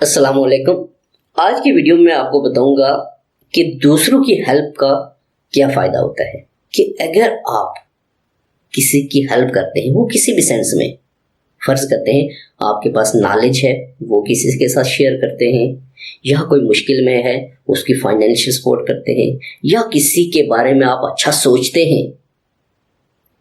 अस्सलाम वालेकुम। आज की वीडियो में आपको बताऊंगा कि दूसरों की हेल्प का क्या फ़ायदा होता है। कि अगर आप किसी की हेल्प करते हैं, वो किसी भी सेंस में, फ़र्ज़ करते हैं आपके पास नॉलेज है, वो किसी के साथ शेयर करते हैं, या कोई मुश्किल में है उसकी फाइनेंशियल सपोर्ट करते हैं, या किसी के बारे में आप अच्छा सोचते हैं,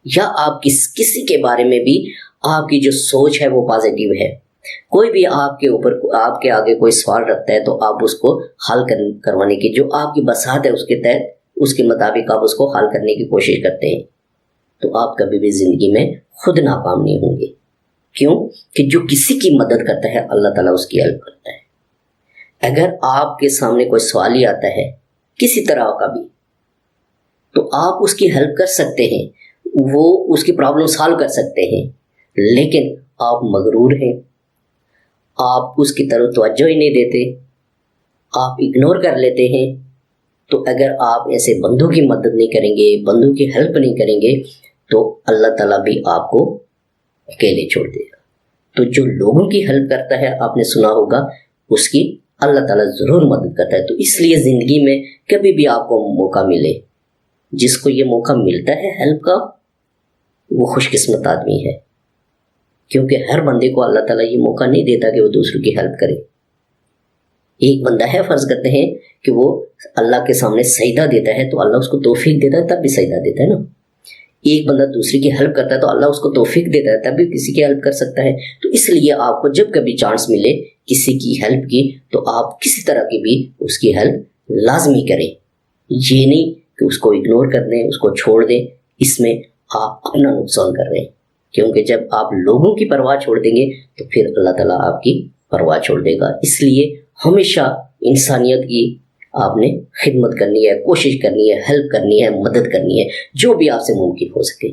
या आप किसी के बारे में भी आपकी जो सोच है वो पॉजिटिव है। कोई भी आपके ऊपर आपके आगे कोई सवाल रखता है तो आप उसको हल करवाने की जो आपकी बसात है उसके तहत उसके मुताबिक आप उसको हल करने की कोशिश करते हैं, तो आप कभी भी ज़िंदगी में खुद नाकाम नहीं होंगे। क्यों? कि जो किसी की मदद करता है अल्लाह ताला उसकी हेल्प करता है। अगर आपके सामने कोई सवाल ही आता है किसी तरह का भी, तो आप उसकी हेल्प कर सकते हैं, वो उसकी प्रॉब्लम सॉल्व कर सकते हैं, लेकिन आप मगरूर हैं, आप उसकी तरफ तवज्जो ही नहीं देते, आप इग्नोर कर लेते हैं। तो अगर आप ऐसे बंदों की मदद नहीं करेंगे, बंदों की हेल्प नहीं करेंगे, तो अल्लाह ताला भी आपको अकेले छोड़ देगा। तो जो लोगों की हेल्प करता है, आपने सुना होगा, उसकी अल्लाह ताला ज़रूर मदद करता है। तो इसलिए ज़िंदगी में कभी भी आपको मौका मिले, जिसको ये मौका मिलता है हेल्प का, वो खुशकिस्मत आदमी है। क्योंकि हर बंदे को अल्लाह ताला ये मौका नहीं देता कि वो दूसरों की हेल्प करे। एक बंदा है, फ़र्ज़ करते हैं कि वो अल्लाह के सामने सजदा देता है, तो अल्लाह उसको तौफीक देता है, तब भी सजदा देता है ना। एक बंदा दूसरे की हेल्प करता है तो अल्लाह उसको तौफीक देता है, तब भी किसी की हेल्प कर सकता है। तो इसलिए आपको जब कभी चांस मिले किसी की हेल्प की, तो आप किसी तरह की भी उसकी हेल्प लाजमी करें। ये नहीं कि उसको इग्नोर कर दें, उसको छोड़ दें, इसमें आप अपना नुकसान कर रहे हैं। क्योंकि जब आप लोगों की परवाह छोड़ देंगे तो फिर अल्लाह ताला आपकी परवाह छोड़ देगा। इसलिए हमेशा इंसानियत की आपने खिदमत करनी है, कोशिश करनी है, हेल्प करनी है, मदद करनी है, जो भी आपसे मुमकिन हो सके।